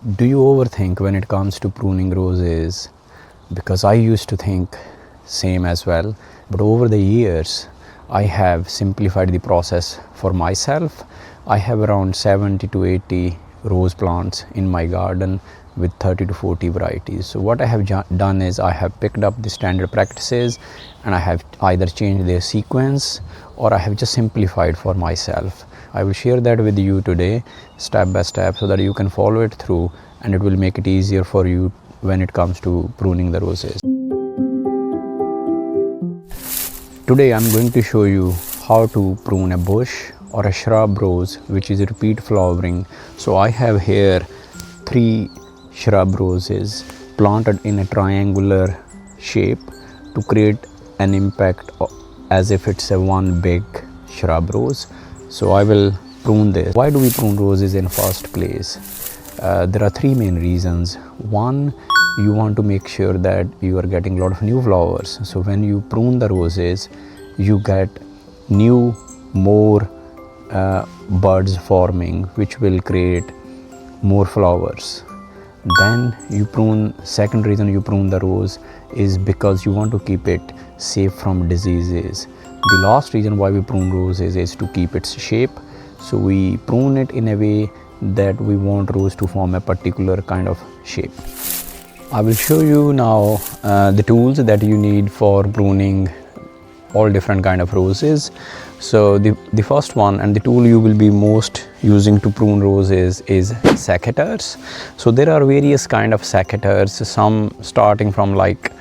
Do you overthink when it comes to pruning roses? Because I used to think same as well, but over the years I have simplified the process for myself. I have around 70 to 80 rose plants in my garden with 30 to 40 varieties. So what I have done is I have picked up the standard practices and I have either changed their sequence or I have just simplified for myself. I will share that with you today step by step so that you can follow it through and it will make it easier for you when it comes to pruning the roses. Today I'm going to show you how to prune a bush or a shrub rose which is repeat flowering. So I have here 3 shrub roses planted in a triangular shape to create an impact as if it's a one big shrub rose. So I will prune this. Why do we prune roses in first place? There are 3 main reasons. One, you want to make sure that you are getting a lot of new flowers. So when you prune the roses, you get new, more buds forming, which will create more flowers. Then you prune, second reason you prune the rose is because you want to keep it safe from diseases. The last reason why we prune roses is to keep its shape. So we prune it in a way that we want rose to form a particular kind of shape. I will show you now the tools that you need for pruning all different kind of roses. So the first one and the tool you will be most using to prune roses is secateurs. So there are various kind of secateurs, some starting from like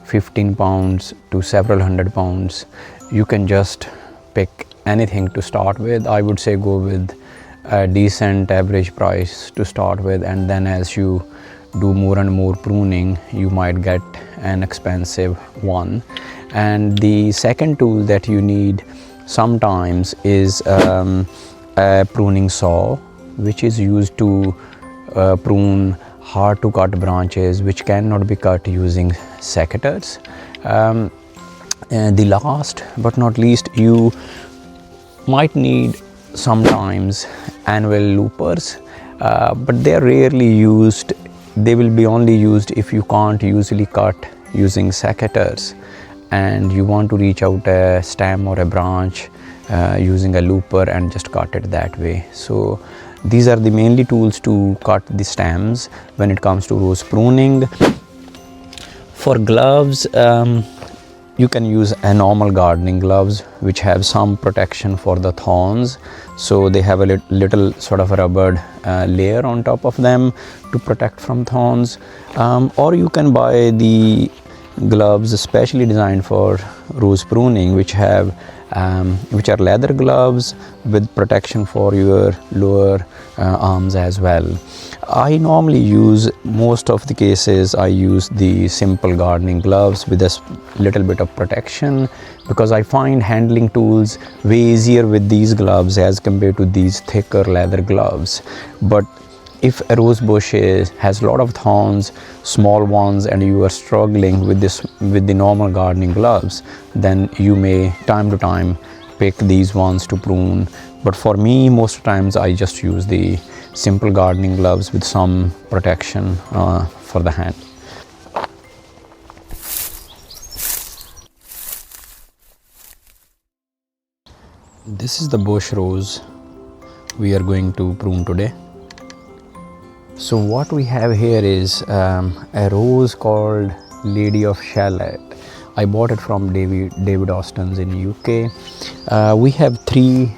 15 pounds to several hundred pounds. You can just pick anything to start with. I would say go with a decent average price to start with, and then as you do more and more pruning you might get an expensive one. And the second tool that you need sometimes is a pruning saw, which is used to prune hard to cut branches which cannot be cut using secateurs. And the last but not least, you might need sometimes annual loopers, but they are rarely used. They will be only used if you can't usually cut using secateurs and you want to reach out a stem or a branch using a looper and just cut it that way. So these are the mainly tools to cut the stems when it comes to rose pruning. For gloves, you can use a normal gardening gloves which have some protection for the thorns. So they have a little sort of a rubbered layer on top of them to protect from thorns. Or you can buy the gloves especially designed for rose pruning which are leather gloves with protection for your lower arms as well. I normally use, most of the cases I use the simple gardening gloves with a little bit of protection because I find handling tools way easier with these gloves as compared to these thicker leather gloves. But if a rose bush has a lot of thorns, small ones, and you are struggling with the normal gardening gloves, then you may time to time pick these ones to prune. But for me, most times I just use the simple gardening gloves with some protection for the hand. This is the bush rose we are going to prune today. So what we have here is a rose called Lady of Shalott. I bought it from David Austin's in UK. We have 3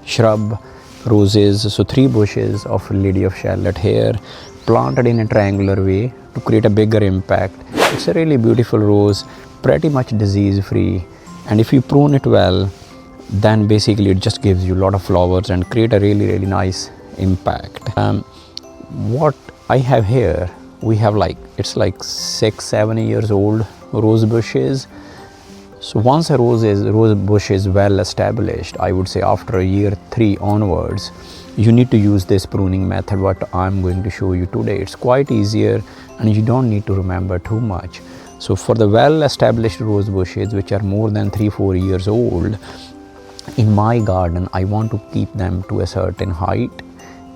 shrub roses, so 3 bushes of Lady of Shalott here, planted in a triangular way to create a bigger impact. It's a really beautiful rose, pretty much disease free, and if you prune it well, then basically it just gives you a lot of flowers and create a really nice impact. What I have here, we have it's like 6-7 years old rose bushes. So once a rose bush is well established, I would say after year 3 onwards, you need to use this pruning method what I'm going to show you today. It's quite easier and you don't need to remember too much. So for the well established rose bushes which are more than 3-4 years old, in my garden I want to keep them to a certain height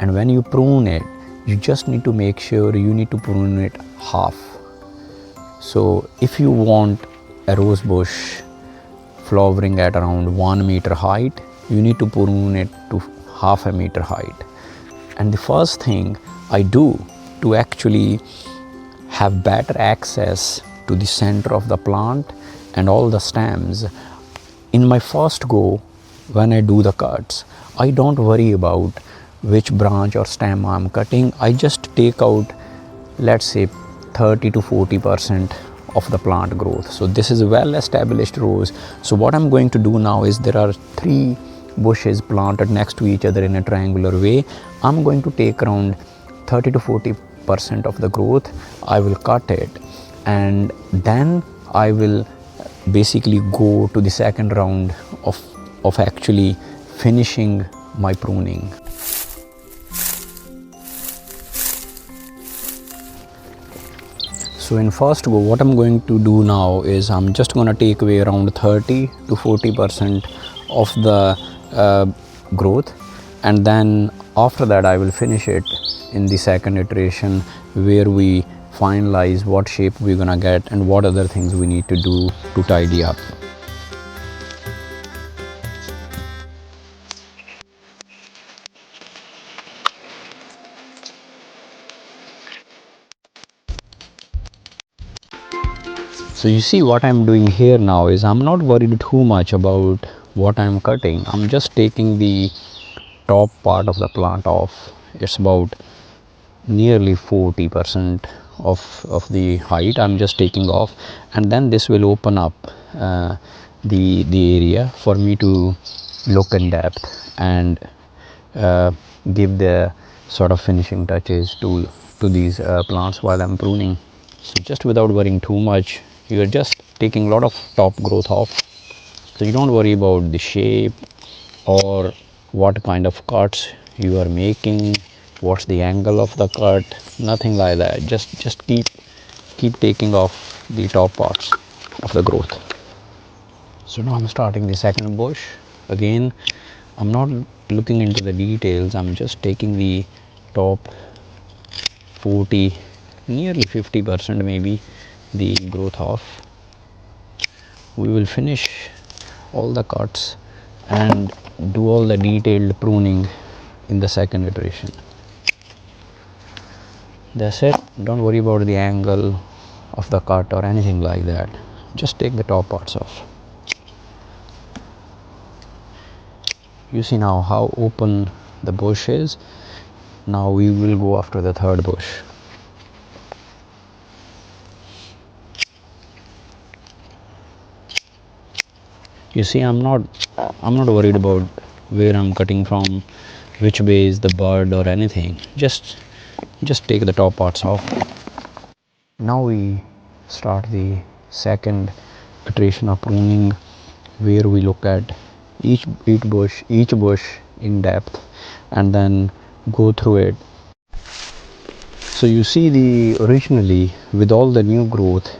and when you prune it, you just need to make sure you need to prune it half. So if you want a rose bush flowering at around 1 meter height, you need to prune it to half a meter height. And the first thing I do to actually have better access to the center of the plant and all the stems, in my first go, when I do the cuts, I don't worry about which branch or stem I'm cutting. I just take out, let's say, 30 to 40% of the plant growth. So this is a well established rows. So what I'm going to do now is, there are 3 bushes planted next to each other in a triangular way. I'm going to take around 30 to 40% of the growth. I will cut it, and then I will basically go to the second round of actually finishing my pruning. So in first go, what I'm going to do now is, I'm just going to take away around 30 to 40% of the growth, and then after that I will finish it in the second iteration, where we finalize what shape we're gonna get and what other things we need to do to tidy up. So you see, what I'm doing here now is, I'm not worried too much about what I'm cutting. I'm just taking the top part of the plant off. It's about nearly 40% of the height I'm just taking off, and then this will open up the area for me to look in depth and give the sort of finishing touches to these plants while I'm pruning. So just without worrying too much, you're just taking a lot of top growth off, so you don't worry about the shape or what kind of cuts you are making, what's the angle of the cut, nothing like that. Just keep taking off the top parts of the growth. So now I'm starting the second bush. Again, I'm not looking into the details, I'm just taking the top 40, nearly 50% maybe, the growth off. We will finish all the cuts and do all the detailed pruning in the second iteration. That's it. Don't worry about the angle of the cut or anything like that. Just take the top parts off. You see now how open the bush is. Now we will go after the third bush. You see, I'm not worried about where I'm cutting from, which way is the bud or anything. Just take the top parts off. Now we start the second iteration of pruning, where we look at each bush in depth and then go through it. So you see, the originally with all the new growth,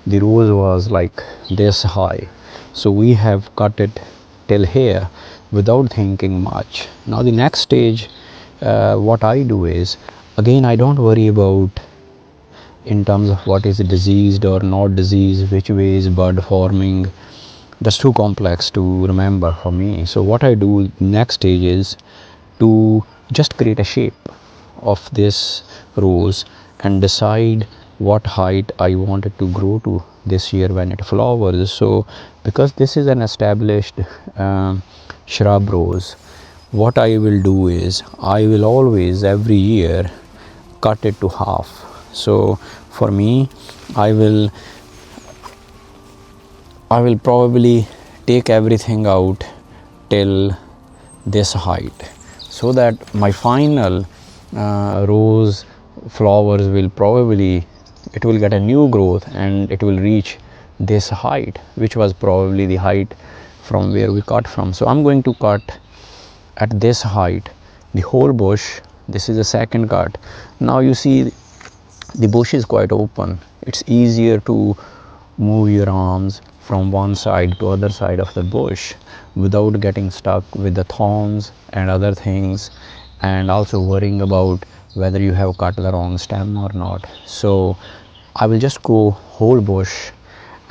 the rose was like this high, so we have cut it till here without thinking much. Now the next stage, what I do is, again, I don't worry about in terms of what is diseased or not diseased, which way is bud forming. That's too complex to remember for me. So what I do next stage is to just create a shape of this rose and decide what height I want it to grow to this year when it flowers. So because this is an established shrub rose, what I will do is, I will always every year cut it to half. So for me, I will probably take everything out till this height, so that my final rose flowers will probably, it will get a new growth and it will reach this height, which was probably the height from where we cut from. So I'm going to cut at this height the whole bush. This is the second cut. Now you see, the bush is quite open. It's easier to move your arms from one side to other side of the bush without getting stuck with the thorns and other things and also worrying about whether you have cut the wrong stem or not. So I will just go whole bush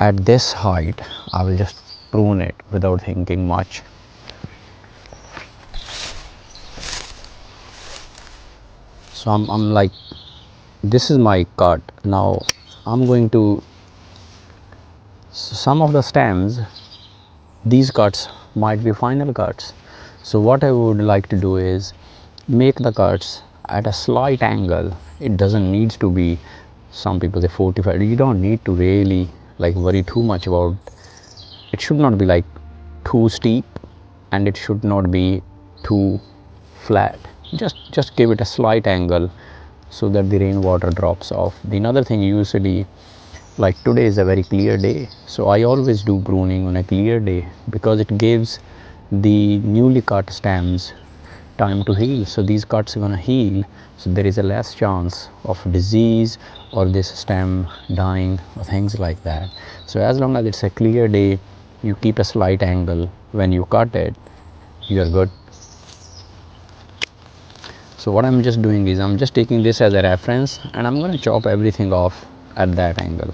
at this height. I will just prune it without thinking much. So I'm like, this is my cut. Now I'm going to, some of the stems, these cuts might be final cuts. So what I would like to do is make the cuts at a slight angle. It doesn't need to be, some people say 45, you don't need to really like worry too much about, it should not be like too steep and it should not be too flat. Just give it a slight angle so that the rainwater drops off. The another thing, usually, like today is a very clear day, so I always do pruning on a clear day because it gives the newly cut stems time to heal. So these cuts are gonna heal, so there is a less chance of disease or this stem dying or things like that. So as long as it's a clear day, you keep a slight angle when you cut it, you are good. So what I'm just doing is I'm just taking this as a reference and I'm going to chop everything off at that angle.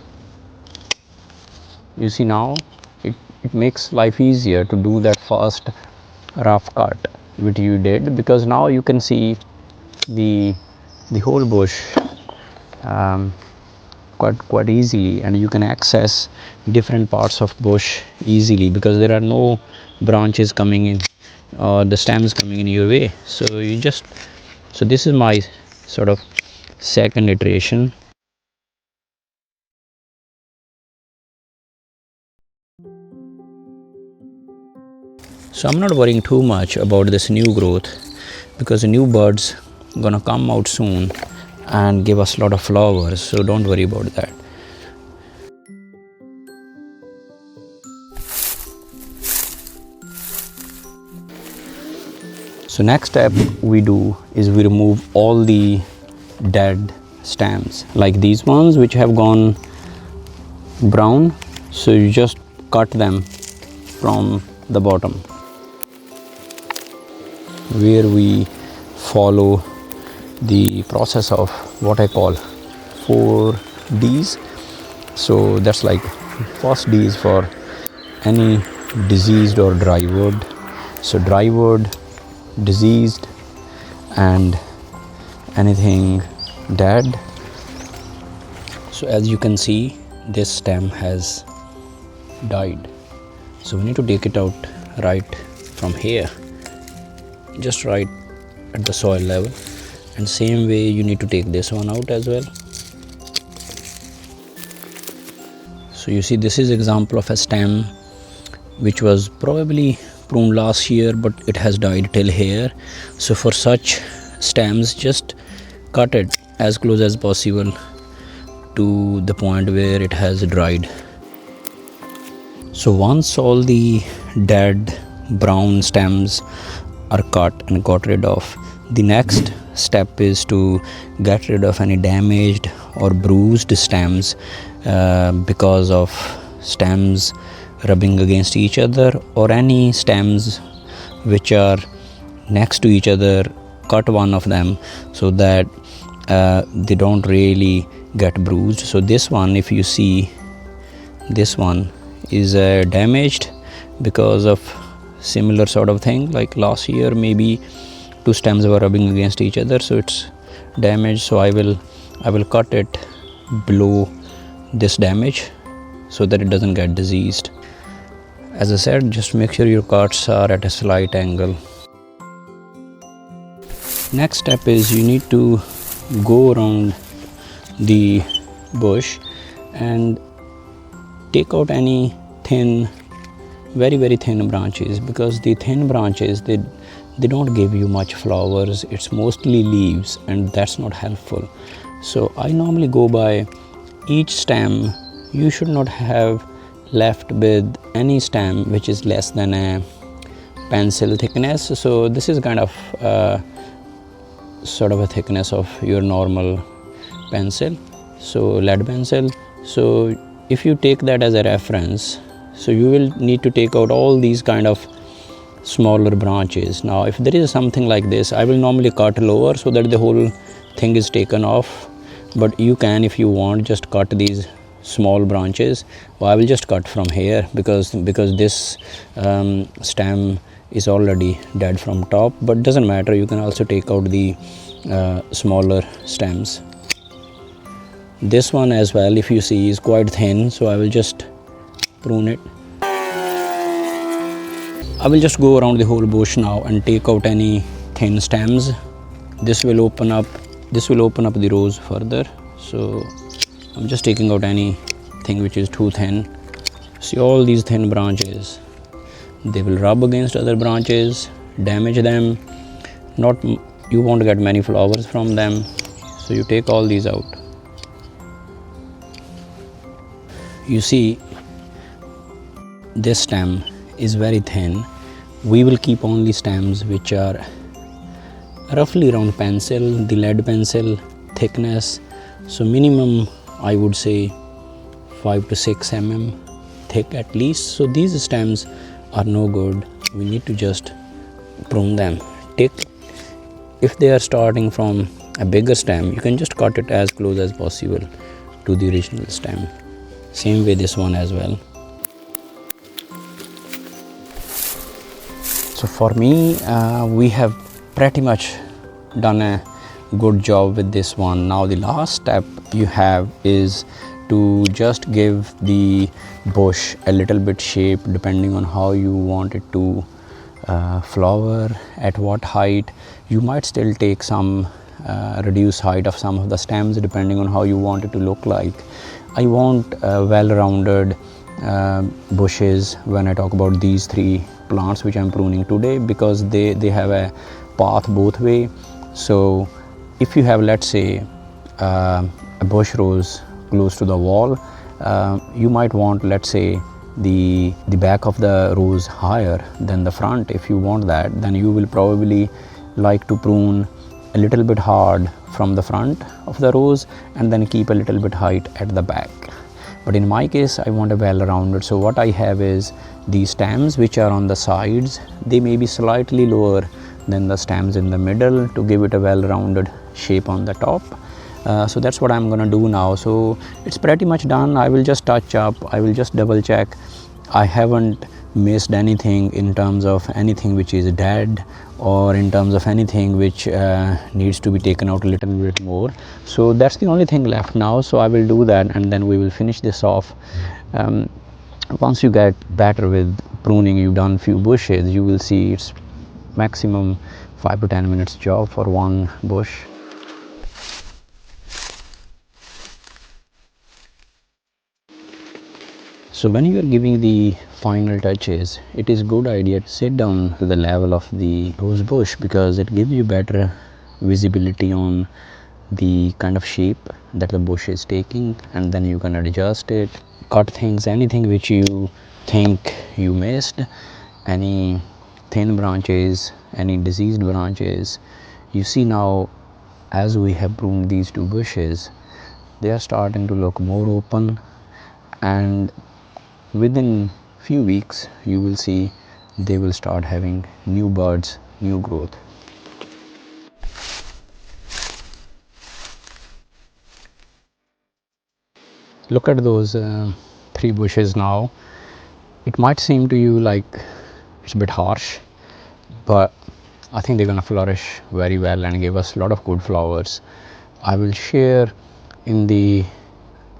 You see, now it makes life easier to do that first rough cut which you did, because now you can see the whole bush quite easily, and you can access different parts of bush easily because there are no branches coming in or the stems coming in your way. So you just, so this is my sort of second iteration. So I'm not worrying too much about this new growth because the new buds gonna come out soon and give us a lot of flowers, so don't worry about that. So next step we do is we remove all the dead stems, like these ones which have gone brown. So you just cut them from the bottom, where we follow the process of what I call 4Ds. So that's like, first D is for any diseased or dry wood. So dry wood, diseased, and anything dead. So as you can see, this stem has died, so we need to take it out right from here, just right at the soil level, and same way you need to take this one out as well. So you see, this is example of a stem which was probably pruned last year, but it has died till here. So for such stems, just cut it as close as possible to the point where it has dried. So once all the dead brown stems are cut and got rid of, the next step is to get rid of any damaged or bruised stems because of stems rubbing against each other, or any stems which are next to each other. Cut one of them so that they don't really get bruised. So this one, if you see, this one is damaged because of similar sort of thing, like last year maybe two stems were rubbing against each other, so it's damaged. So I will cut it below this damage so that it doesn't get diseased. As I said, just make sure your cuts are at a slight angle. Next step is you need to go around the bush and take out any thin, very thin branches, because the thin branches, they don't give you much flowers. It's mostly leaves, and that's not helpful. So I normally go by each stem. You should not have left with any stem which is less than a pencil thickness. So this is kind of sort of a thickness of your normal pencil, so lead pencil. So if you take that as a reference, so you will need to take out all these kind of smaller branches. Now if there is something like this, I will normally cut lower so that the whole thing is taken off, but you can, if you want, just cut these small branches. Well, I will just cut from here because this stem is already dead from top, but doesn't matter, you can also take out the smaller stems. This one as well, if you see, is quite thin, so I will just prune it. I will just go around the whole bush now and take out any thin stems. This will open up the rose further, so I'm just taking out anything which is too thin. See all these thin branches, they will rub against other branches, damage them. You won't get many flowers from them, so you take all these out. You see, this stem is very thin. We will keep only stems which are roughly around pencil, the lead pencil thickness, so minimum I would say 5 to 6 mm thick at least. So these stems are no good, we need to just prune them. If they are starting from a bigger stem, you can just cut it as close as possible to the original stem. Same way this one as well. So for me, we have pretty much done a good job with this one. Now the last step you have is to just give the bush a little bit shape depending on how you want it to flower, at what height. You might still take some reduced height of some of the stems depending on how you want it to look like. I want well-rounded bushes when I talk about these three plants which I'm pruning today, because they have a path both way. So if you have, let's say, a bush rose close to the wall, you might want, let's say, the back of the rose higher than the front. If you want that, then you will probably like to prune a little bit hard from the front of the rose and then keep a little bit height at the back. But in my case, I want a well-rounded, so what I have is these stems which are on the sides, they may be slightly lower than the stems in the middle to give it a well-rounded shape on the top. So that's what I'm gonna do now. So it's pretty much done. I will just touch up, I will just double check I haven't missed anything in terms of anything which is dead or in terms of anything which needs to be taken out a little bit more. So that's the only thing left now, so I will do that and then we will finish this off. Once you get better with pruning, you've done few bushes, you will see it's maximum 5 to 10 minutes job for one bush. So when you are giving the final touches, it is good idea to sit down to the level of the rose bush, because it gives you better visibility on the kind of shape that the bush is taking, and then you can adjust it, cut things, anything which you think you missed, any thin branches, any diseased branches. You see now, as we have pruned these two bushes, they are starting to look more open, and within few weeks you will see they will start having new buds, new growth. Look at those three bushes now. It might seem to you like it's a bit harsh, but I think they're gonna flourish very well and give us a lot of good flowers. I will share in the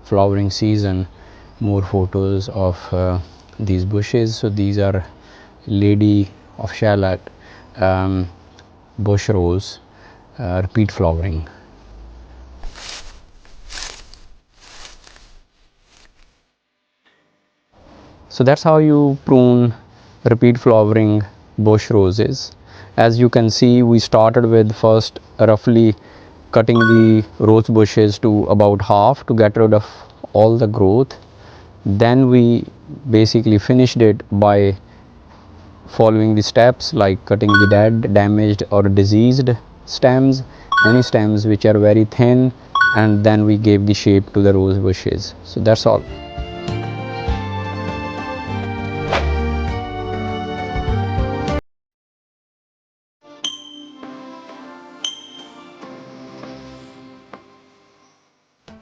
flowering season more photos of these bushes. So these are lady of shallot, bush rose, repeat flowering. So that's how you prune repeat flowering bush roses. As you can see, we started with first roughly cutting the rose bushes to about half to get rid of all the growth. Then we basically finished it by following the steps like cutting the dead, damaged or diseased stems, any stems which are very thin, and then we gave the shape to the rose bushes. So that's all.